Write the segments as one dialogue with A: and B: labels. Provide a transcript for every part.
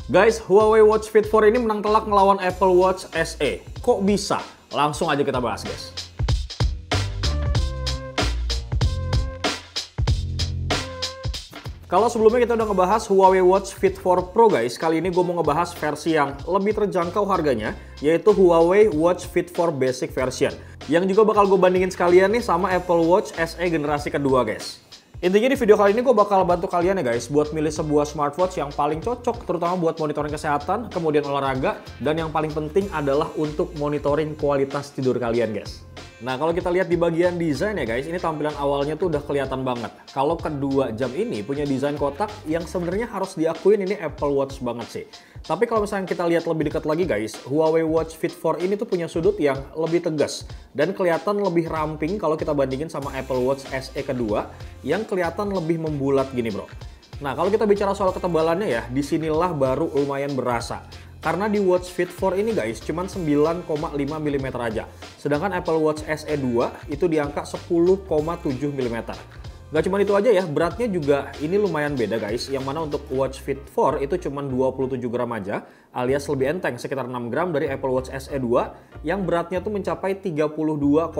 A: Guys, Huawei Watch Fit 4 ini menang telak melawan Apple Watch SE. Kok bisa? Langsung aja kita bahas, guys. Kalau sebelumnya kita udah ngebahas Huawei Watch Fit 4 Pro guys, kali ini gue mau ngebahas versi yang lebih terjangkau harganya, yaitu Huawei Watch Fit 4 Basic version. Yang juga bakal gue bandingin sekalian nih sama Apple Watch SE generasi kedua guys. Intinya di video kali ini gue bakal bantu kalian ya guys buat milih sebuah smartwatch yang paling cocok terutama buat monitoring kesehatan, kemudian olahraga, dan yang paling penting adalah untuk monitoring kualitas tidur kalian guys. Nah kalau kita lihat di bagian desain ya guys, ini tampilan awalnya tuh udah kelihatan banget. Kalau kedua jam ini punya desain kotak yang sebenarnya harus diakuin ini Apple Watch banget sih. Tapi kalau misalnya kita lihat lebih dekat lagi guys, Huawei Watch Fit 4 ini tuh punya sudut yang lebih tegas dan kelihatan lebih ramping kalau kita bandingin sama Apple Watch SE kedua yang kelihatan lebih membulat gini bro. Nah kalau kita bicara soal ketebalannya ya, disinilah baru lumayan berasa. Karena di Watch Fit 4 ini guys, cuman 9,5 mm aja. Sedangkan Apple Watch SE 2 itu di angka 10,7 mm. Gak cuma itu aja ya, beratnya juga ini lumayan beda guys. Yang mana untuk Watch Fit 4 itu cuman 27 gram aja, alias lebih enteng sekitar 6 gram dari Apple Watch SE 2 yang beratnya tuh mencapai 32,9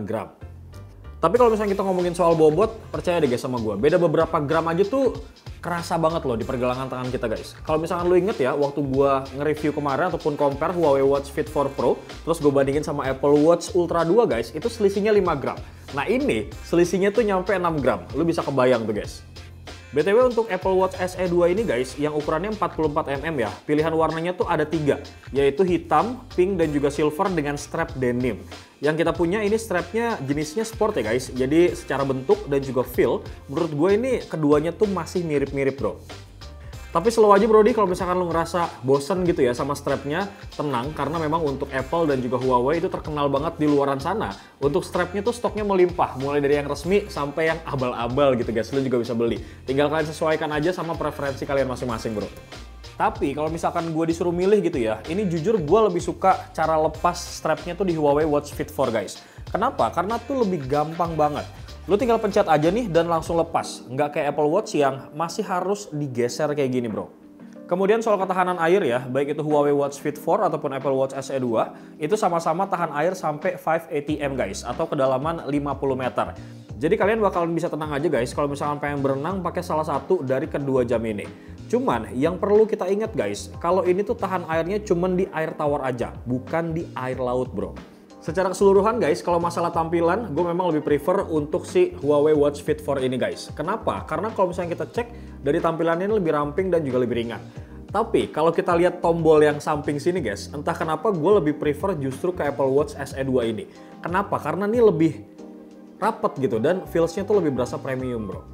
A: gram. Tapi kalau misalnya kita ngomongin soal bobot, percaya deh guys sama gue, beda beberapa gram aja tuh kerasa banget loh di pergelangan tangan kita guys. Kalau misalkan lo inget ya, waktu gue nge-review kemarin ataupun compare Huawei Watch Fit 4 Pro, terus gue bandingin sama Apple Watch Ultra 2 guys, itu selisihnya 5 gram. Nah ini selisihnya tuh nyampe 6 gram, lo bisa kebayang tuh guys. BTW untuk Apple Watch SE 2 ini guys, yang ukurannya 44 mm ya, pilihan warnanya tuh ada 3, yaitu hitam, pink, dan juga silver dengan strap denim. Yang kita punya ini strapnya jenisnya sport ya guys, jadi secara bentuk dan juga feel, menurut gue ini keduanya tuh masih mirip-mirip bro. Tapi slow aja brody kalau misalkan lu ngerasa bosen gitu ya sama strapnya, tenang karena memang untuk Apple dan juga Huawei itu terkenal banget di luaran sana. Untuk strapnya tuh stoknya melimpah, mulai dari yang resmi sampai yang abal-abal gitu guys, lu juga bisa beli. Tinggal kalian sesuaikan aja sama preferensi kalian masing-masing bro. Tapi kalau misalkan gue disuruh milih gitu ya, ini jujur gue lebih suka cara lepas strapnya tuh di Huawei Watch Fit 4 guys. Kenapa? Karena tuh lebih gampang banget. Lu tinggal pencet aja nih dan langsung lepas. Nggak kayak Apple Watch yang masih harus digeser kayak gini bro. Kemudian soal ketahanan air ya, baik itu Huawei Watch Fit 4 ataupun Apple Watch SE 2, itu sama-sama tahan air sampai 5 atm guys, atau kedalaman 50 meter. Jadi kalian bakalan bisa tenang aja guys kalau misalkan pengen berenang pakai salah satu dari kedua jam ini. Cuman yang perlu kita ingat guys, kalau ini tuh tahan airnya cuman di air tawar aja, bukan di air laut bro. Secara keseluruhan guys, kalau masalah tampilan, gue memang lebih prefer untuk si Huawei Watch Fit 4 ini guys. Kenapa? Karena kalau misalnya kita cek, dari tampilannya ini lebih ramping dan juga lebih ringan. Tapi kalau kita lihat tombol yang samping sini guys, entah kenapa gue lebih prefer justru ke Apple Watch SE 2 ini. Kenapa? Karena ini lebih rapet gitu dan feels-nya tuh lebih berasa premium bro.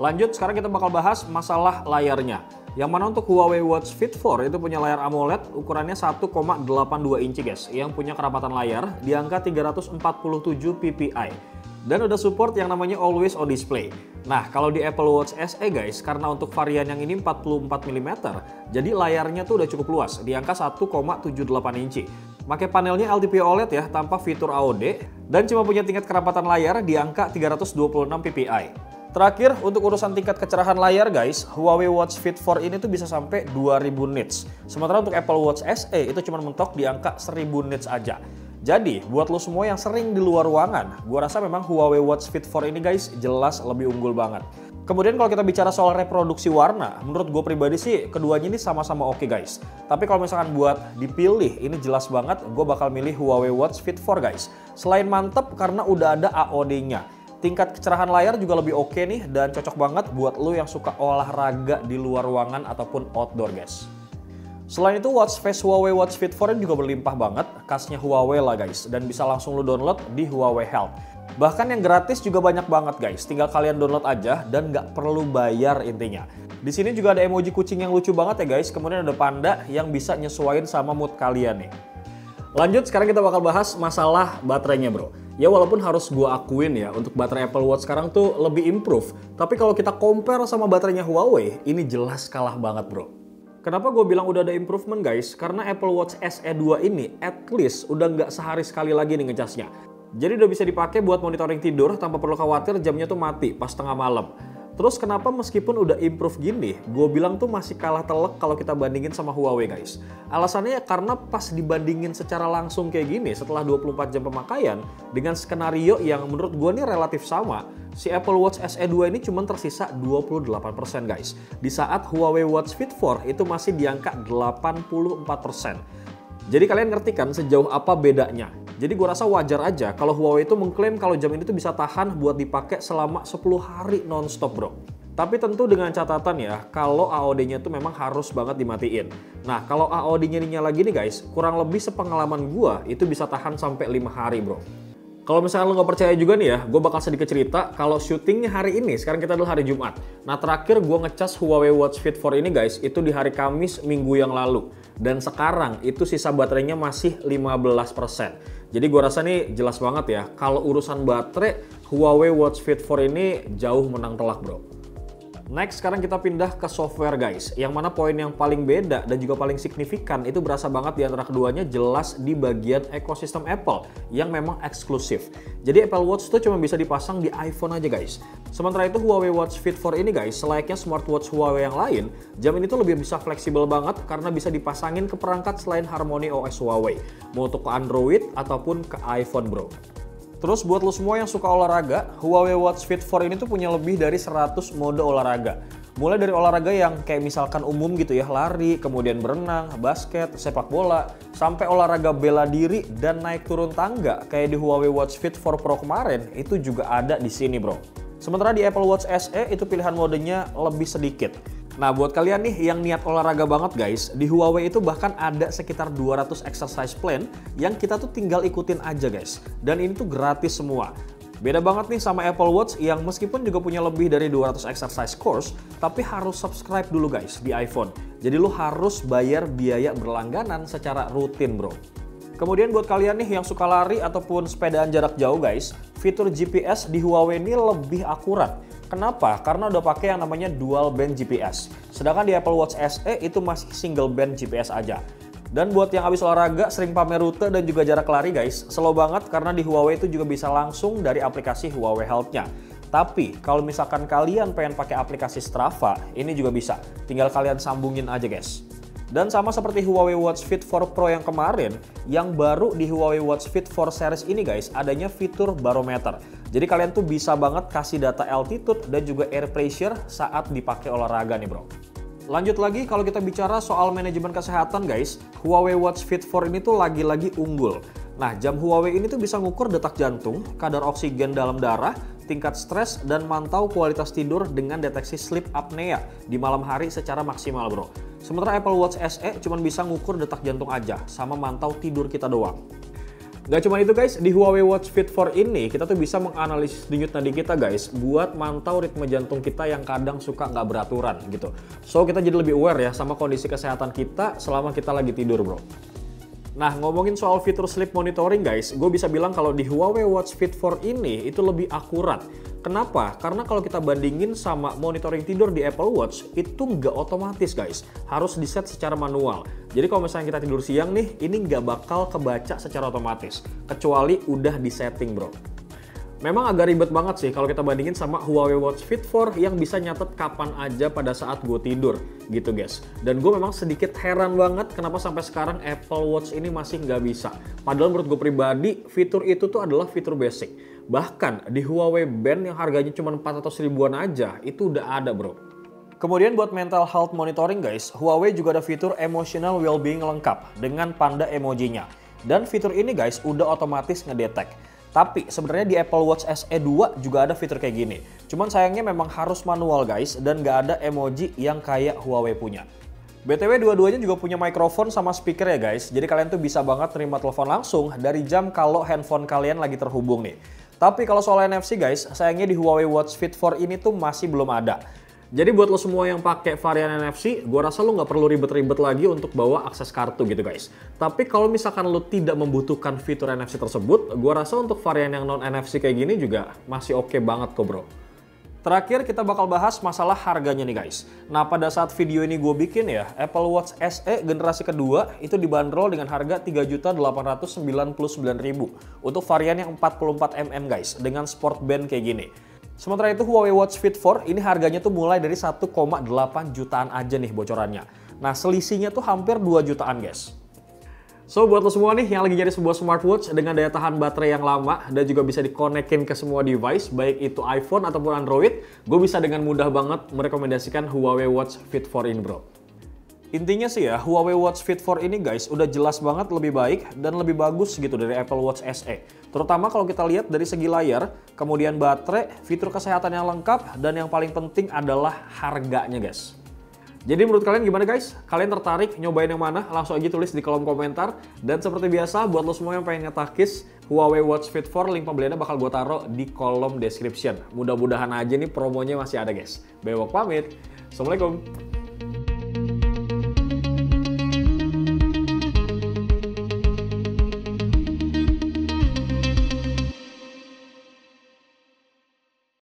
A: Lanjut, sekarang kita bakal bahas masalah layarnya. Yang mana untuk Huawei Watch Fit 4 itu punya layar AMOLED ukurannya 1,82 inci guys, yang punya kerapatan layar di angka 347 ppi. Dan udah support yang namanya Always On Display. Nah kalau di Apple Watch SE guys, karena untuk varian yang ini 44 mm, jadi layarnya tuh udah cukup luas di angka 1,78 inci. Pakai panelnya LTPO OLED ya, tanpa fitur AOD, dan cuma punya tingkat kerapatan layar di angka 326 ppi. Terakhir, untuk urusan tingkat kecerahan layar guys, Huawei Watch Fit 4 ini tuh bisa sampai 2000 nits. Sementara untuk Apple Watch SE itu cuma mentok di angka 1000 nits aja. Jadi, buat lo semua yang sering di luar ruangan, gua rasa memang Huawei Watch Fit 4 ini guys jelas lebih unggul banget. Kemudian kalau kita bicara soal reproduksi warna, menurut gue pribadi sih keduanya ini sama-sama oke guys. Tapi kalau misalkan buat dipilih, ini jelas banget gue bakal milih Huawei Watch Fit 4 guys. Selain mantep karena udah ada AOD-nya. Tingkat kecerahan layar juga lebih oke nih dan cocok banget buat lo yang suka olahraga di luar ruangan ataupun outdoor guys. Selain itu watch face Huawei Watch Fit 4 juga berlimpah banget, khasnya Huawei lah guys, dan bisa langsung lo download di Huawei Health. Bahkan yang gratis juga banyak banget guys, tinggal kalian download aja dan nggak perlu bayar intinya. Di sini juga ada emoji kucing yang lucu banget ya guys, kemudian ada panda yang bisa nyesuaiin sama mood kalian nih. Lanjut, sekarang kita bakal bahas masalah baterainya bro. Ya walaupun harus gue akuin ya, untuk baterai Apple Watch sekarang tuh lebih improve. Tapi kalau kita compare sama baterainya Huawei, ini jelas kalah banget bro. Kenapa gue bilang udah ada improvement guys? Karena Apple Watch SE 2 ini at least udah nggak sehari sekali lagi nih ngecasnya. Jadi udah bisa dipakai buat monitoring tidur tanpa perlu khawatir jamnya tuh mati pas tengah malam. Terus kenapa meskipun udah improve gini, gue bilang tuh masih kalah telak kalau kita bandingin sama Huawei guys. Alasannya ya karena pas dibandingin secara langsung kayak gini setelah 24 jam pemakaian, dengan skenario yang menurut gue nih relatif sama, si Apple Watch SE 2 ini cuma tersisa 28% guys. Di saat Huawei Watch Fit 4 itu masih di angka 84%. Jadi kalian ngerti kan sejauh apa bedanya? Jadi gue rasa wajar aja kalau Huawei itu mengklaim kalau jam ini tuh bisa tahan buat dipakai selama 10 hari non-stop bro. Tapi tentu dengan catatan ya, kalau AOD-nya tuh memang harus banget dimatiin. Nah, kalau AOD-nya dinyala gini guys, kurang lebih sepengalaman gue itu bisa tahan sampai 5 hari bro. Kalau misalnya lo nggak percaya juga nih ya, gue bakal sedikit cerita kalau syutingnya hari ini, sekarang kita adalah hari Jumat. Nah terakhir gue ngecas Huawei Watch Fit 4 ini guys, itu di hari Kamis minggu yang lalu. Dan sekarang itu sisa baterainya masih 15%. Jadi gue rasa nih jelas banget ya, kalau urusan baterai, Huawei Watch Fit 4 ini jauh menang telak bro. Next, sekarang kita pindah ke software guys, yang mana poin yang paling beda dan juga paling signifikan itu berasa banget di antara keduanya jelas di bagian ekosistem Apple yang memang eksklusif. Jadi Apple Watch itu cuma bisa dipasang di iPhone aja guys. Sementara itu Huawei Watch Fit 4 ini guys, selayaknya smartwatch Huawei yang lain, jam ini tuh lebih bisa fleksibel banget karena bisa dipasangin ke perangkat selain Harmony OS Huawei, mau untuk ke Android ataupun ke iPhone bro. Terus buat lo semua yang suka olahraga, Huawei Watch Fit 4 ini tuh punya lebih dari 100 mode olahraga. Mulai dari olahraga yang kayak misalkan umum gitu ya, lari, kemudian berenang, basket, sepak bola, sampai olahraga bela diri dan naik turun tangga kayak di Huawei Watch Fit 4 Pro kemarin, itu juga ada di sini bro. Sementara di Apple Watch SE itu pilihan modenya lebih sedikit. Nah buat kalian nih yang niat olahraga banget guys, di Huawei itu bahkan ada sekitar 200 exercise plan yang kita tuh tinggal ikutin aja guys. Dan ini tuh gratis semua. Beda banget nih sama Apple Watch yang meskipun juga punya lebih dari 200 exercise course, tapi harus subscribe dulu guys di iPhone. Jadi lo harus bayar biaya berlangganan secara rutin bro. Kemudian buat kalian nih yang suka lari ataupun sepedaan jarak jauh guys, fitur GPS di Huawei ini lebih akurat. Kenapa? Karena udah pakai yang namanya dual band GPS. Sedangkan di Apple Watch SE itu masih single band GPS aja. Dan buat yang habis olahraga sering pamer rute dan juga jarak lari guys, slow banget karena di Huawei itu juga bisa langsung dari aplikasi Huawei Health-nya. Tapi kalau misalkan kalian pengen pakai aplikasi Strava, ini juga bisa. Tinggal kalian sambungin aja guys. Dan sama seperti Huawei Watch Fit 4 Pro yang kemarin, yang baru di Huawei Watch Fit 4 series ini guys, adanya fitur barometer. Jadi kalian tuh bisa banget kasih data altitude dan juga air pressure saat dipakai olahraga nih bro. Lanjut lagi kalau kita bicara soal manajemen kesehatan guys, Huawei Watch Fit 4 ini tuh lagi-lagi unggul. Nah jam Huawei ini tuh bisa ngukur detak jantung, kadar oksigen dalam darah, tingkat stres, dan mantau kualitas tidur dengan deteksi sleep apnea di malam hari secara maksimal bro. Sementara Apple Watch SE cuma bisa ngukur detak jantung aja, sama mantau tidur kita doang. Gak cuma itu guys, di Huawei Watch Fit 4 ini kita tuh bisa menganalisis denyut nadi kita guys, buat mantau ritme jantung kita yang kadang suka nggak beraturan gitu. So kita jadi lebih aware ya sama kondisi kesehatan kita selama kita lagi tidur bro. Nah ngomongin soal fitur sleep monitoring guys, gue bisa bilang kalau di Huawei Watch Fit 4 ini itu lebih akurat. Kenapa? Karena kalau kita bandingin sama monitoring tidur di Apple Watch, itu nggak otomatis guys, harus di set secara manual. Jadi kalau misalnya kita tidur siang nih, ini nggak bakal kebaca secara otomatis, kecuali udah di setting bro. Memang agak ribet banget sih kalau kita bandingin sama Huawei Watch Fit 4 yang bisa nyatet kapan aja pada saat gue tidur gitu guys. Dan gue memang sedikit heran banget kenapa sampai sekarang Apple Watch ini masih nggak bisa. Padahal menurut gue pribadi fitur itu tuh adalah fitur basic. Bahkan di Huawei Band yang harganya cuma 400 ribuan aja itu udah ada bro. Kemudian buat mental health monitoring guys, Huawei juga ada fitur emotional well-being lengkap dengan panda emojinya. Dan fitur ini guys udah otomatis ngedetect. Tapi sebenarnya di Apple Watch SE 2 juga ada fitur kayak gini. Cuman sayangnya memang harus manual guys dan nggak ada emoji yang kayak Huawei punya. BTW dua-duanya juga punya mikrofon sama speaker ya guys. Jadi kalian tuh bisa banget terima telepon langsung dari jam kalau handphone kalian lagi terhubung nih. Tapi kalau soal NFC guys, sayangnya di Huawei Watch Fit 4 ini tuh masih belum ada. Jadi buat lo semua yang pakai varian NFC, gue rasa lo nggak perlu ribet-ribet lagi untuk bawa akses kartu gitu guys. Tapi kalau misalkan lo tidak membutuhkan fitur NFC tersebut, gue rasa untuk varian yang non NFC kayak gini juga masih oke banget kok bro. Terakhir kita bakal bahas masalah harganya nih guys. Nah pada saat video ini gue bikin ya, Apple Watch SE generasi kedua itu dibanderol dengan harga Rp3.899.000 untuk varian yang 44mm guys, dengan sport band kayak gini. Sementara itu Huawei Watch Fit 4 ini harganya tuh mulai dari 1,8 jutaan aja nih bocorannya. Nah selisihnya tuh hampir 2 jutaan guys. So buat lo semua nih yang lagi nyari sebuah smartwatch dengan daya tahan baterai yang lama dan juga bisa dikonekin ke semua device, baik itu iPhone ataupun Android, gue bisa dengan mudah banget merekomendasikan Huawei Watch Fit 4 ini bro. Intinya sih ya, Huawei Watch Fit 4 ini guys udah jelas banget lebih baik dan lebih bagus gitu dari Apple Watch SE. Terutama kalau kita lihat dari segi layar, kemudian baterai, fitur kesehatan yang lengkap, dan yang paling penting adalah harganya guys. Jadi menurut kalian gimana guys? Kalian tertarik nyobain yang mana? Langsung aja tulis di kolom komentar. Dan seperti biasa, buat lo semua yang pengen ngetakis Huawei Watch Fit 4, link pembeliannya bakal gue taruh di kolom description. Mudah-mudahan aja nih promonya masih ada guys. Bewok pamit. Assalamualaikum.